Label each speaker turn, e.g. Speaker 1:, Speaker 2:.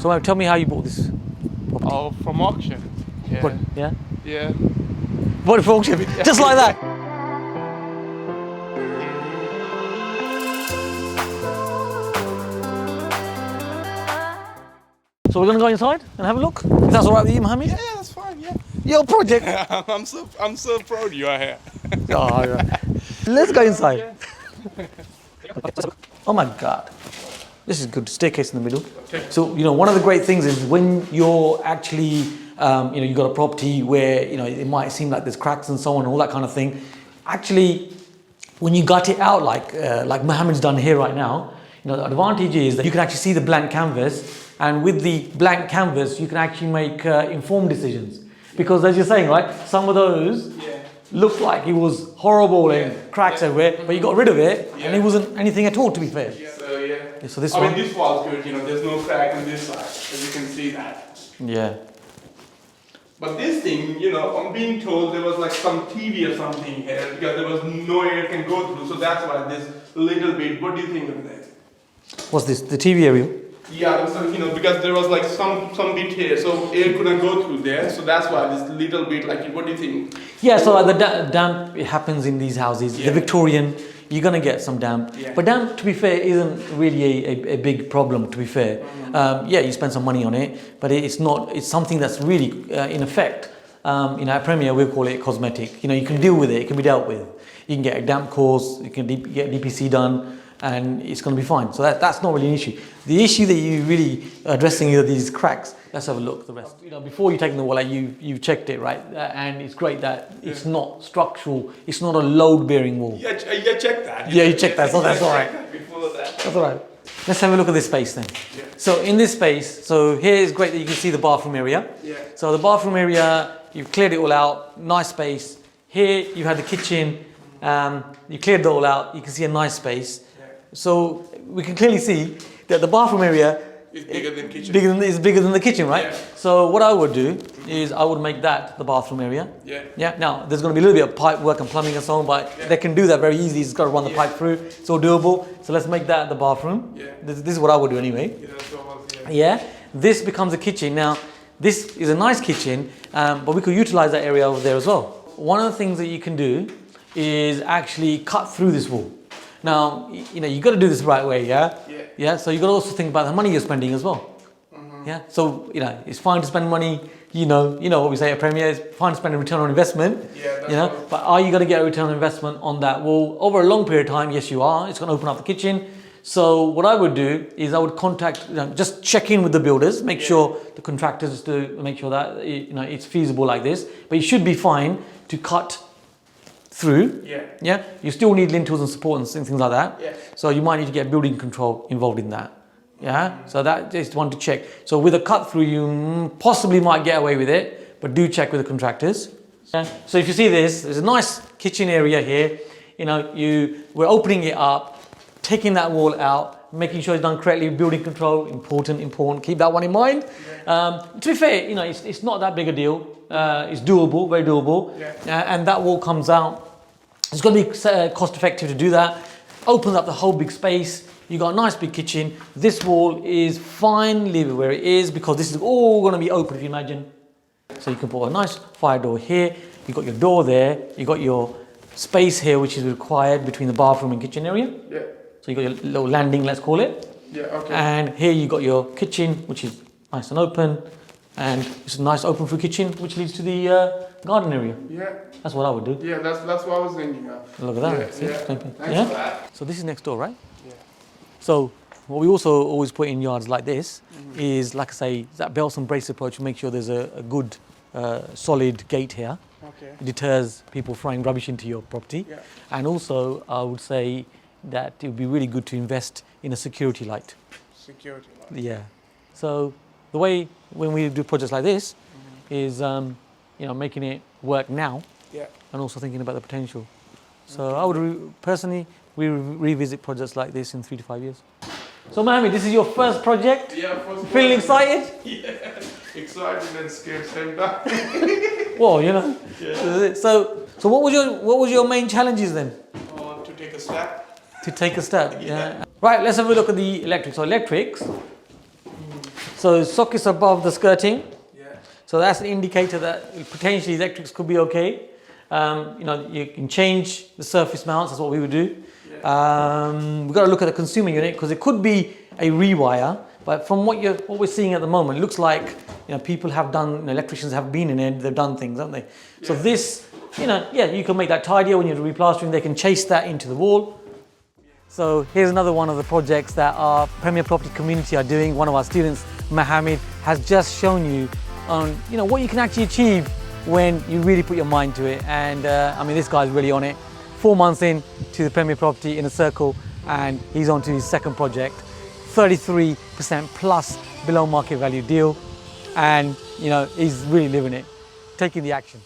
Speaker 1: So tell me how you bought this property.
Speaker 2: Oh, from auction. Yeah.
Speaker 1: What, yeah?
Speaker 2: Yeah.
Speaker 1: Bought it from auction, just like that. So we're gonna go inside and have a look. If that's all right with you, Mohammed?
Speaker 2: Yeah, that's fine. Yeah.
Speaker 1: Your project.
Speaker 2: I'm so proud you are here.
Speaker 1: Oh, yeah. Let's go inside. Oh my God. This is good. Staircase in the middle.
Speaker 2: Okay.
Speaker 1: So, one of the great things is when you're actually, you've got a property where, it might seem like there's cracks and so on and all that kind of thing. Actually, when you gut it out like Mohammed's done here right now, the advantage is that you can actually see the blank canvas, and with the blank canvas, you can actually make informed decisions. Because as you're saying, right, some of those looked like it was horrible and cracks everywhere, but you got rid of it and it wasn't anything at all, to be fair.
Speaker 2: So yeah.
Speaker 1: So this
Speaker 2: I
Speaker 1: one.
Speaker 2: mean, this wall's good. There's no crack on this side, as you can see that.
Speaker 1: Yeah.
Speaker 2: But this thing, I'm being told there was like some TV or something here because there was no air can go through. So that's why this little bit. What do you think of that?
Speaker 1: What's this? The TV area?
Speaker 2: Yeah, so, because there was like some bit here, so air couldn't go through there. So that's why this little bit. Like, what do you think?
Speaker 1: Yeah. So the damp, it happens in these houses.
Speaker 2: Yeah.
Speaker 1: The Victorian, you're gonna get some damp.
Speaker 2: Yeah.
Speaker 1: But damp, to be fair, isn't really a big problem. To be fair, you spend some money on it, but it's not. It's something that's really in effect. At Premier, we call it cosmetic. You can deal with it. It can be dealt with. You can get a damp course. You can get DPC done, and it's going to be fine. So that's not really an issue. The issue that you're really addressing are these cracks. Let's have a look at the rest. Before you taking the wall out, you've checked it, right? And it's great that it's not structural. It's not a load-bearing wall.
Speaker 2: Yeah, check that.
Speaker 1: Yeah, you checked that. So that's all right.
Speaker 2: That before that.
Speaker 1: That's all right. Let's have a look at this space then.
Speaker 2: Yeah.
Speaker 1: So in this space, so here is great that you can see the bathroom area.
Speaker 2: Yeah.
Speaker 1: So the bathroom area, you've cleared it all out, nice space. Here you had the kitchen, you cleared it all out, you can see a nice space.
Speaker 2: Yeah.
Speaker 1: So we can clearly see that the bathroom area
Speaker 2: It's bigger than kitchen.
Speaker 1: is bigger than the kitchen, right?
Speaker 2: Yeah.
Speaker 1: So what I would do is I would make that the bathroom area.
Speaker 2: Yeah.
Speaker 1: Yeah. Now there's going to be a little bit of pipe work and plumbing and so on, but they can do that very easily. It's got to run the pipe through. It's all doable. So let's make that the bathroom.
Speaker 2: Yeah.
Speaker 1: This is what I would do anyway.
Speaker 2: Yeah, that's what
Speaker 1: Yeah. This becomes a kitchen. Now this is a nice kitchen, but we could utilize that area over there as well. One of the things that you can do is actually cut through this wall. Now, you got to do this the right way, yeah?
Speaker 2: Yeah.
Speaker 1: Yeah, so you got to also think about the money you're spending as well. Yeah, so, it's fine to spend money, you know what we say at Premier, it's fine to spend a return on investment,
Speaker 2: Yeah, that's
Speaker 1: but are you going to get a return on investment on that wall? Over a long period of time, yes you are, it's going to open up the kitchen. So what I would do is I would contact, just check in with the builders, make sure the contractors to make sure that, it's feasible like this, but you should be fine to cut through. Yeah. You still need lintels and support and things like that.
Speaker 2: Yeah.
Speaker 1: So you might need to get building control involved in that. Yeah. So that is one to check. So with a cut through, you possibly might get away with it, but do check with the contractors. Yeah. So if you see this, there's a nice kitchen area here. We're opening it up, taking that wall out, making sure it's done correctly. Building control, important. Keep that one in mind. To be fair, it's not that big a deal. It's doable, very doable.
Speaker 2: Yeah.
Speaker 1: And that wall comes out. It's going to be cost effective to do that. Opens up the whole big space. You got a nice big kitchen. This wall is fine, leave it where it is because this is all going to be open if you imagine. So you can put a nice fire door here. You got your door there. You got your space here which is required between the bathroom and kitchen area.
Speaker 2: Yeah.
Speaker 1: So you got your little landing, let's call it.
Speaker 2: Yeah, okay.
Speaker 1: And here you got your kitchen which is nice and open. And it's a nice open through kitchen which leads to the garden area.
Speaker 2: Yeah.
Speaker 1: That's what I would do.
Speaker 2: Yeah, that's what I was thinking of.
Speaker 1: Look at that.
Speaker 2: Yeah,
Speaker 1: See?
Speaker 2: yeah.
Speaker 1: Same thing.
Speaker 2: Thanks for that.
Speaker 1: So this is next door, right?
Speaker 2: Yeah.
Speaker 1: So what we also always put in yards like this is, like I say, that belts and brace approach to make sure there's a good, solid gate here.
Speaker 2: Okay.
Speaker 1: It deters people throwing rubbish into your property.
Speaker 2: Yeah.
Speaker 1: And also, I would say that it would be really good to invest in a security light.
Speaker 2: Security light.
Speaker 1: Yeah. So the way when we do projects like this is, making it work now.
Speaker 2: Yeah.
Speaker 1: And also thinking about the potential. So I would personally revisit projects like this in 3 to 5 years. So Mohammed, this is your first project?
Speaker 2: Yeah, first
Speaker 1: Feeling excited?
Speaker 2: Yeah. Excited and scared same time.
Speaker 1: Well,
Speaker 2: Yeah.
Speaker 1: So what was your main challenges then?
Speaker 2: To take a step.
Speaker 1: To take a step. Yeah. Right, let's have a look at the electrics. So electrics, So sockets above the skirting.
Speaker 2: Yeah.
Speaker 1: So that's an indicator that potentially electrics could be okay. You know, you can change the surface mounts. That's what we would do. We've got to look at the consumer unit because it could be a rewire. But from what we're seeing at the moment, it looks like people have done. Electricians have been in it. They've done things, haven't they? So this, you can make that tidier when you're replastering. They can chase that into the wall. So here's another one of the projects that our Premier Property community are doing. One of our students, Mohammed, has just shown you on what you can actually achieve when you really put your mind to it. And I mean, this guy's really on it. 4 months in to the Premier Property in a circle, and he's on to his second project. 33% plus below market value deal, and he's really living it, taking the action.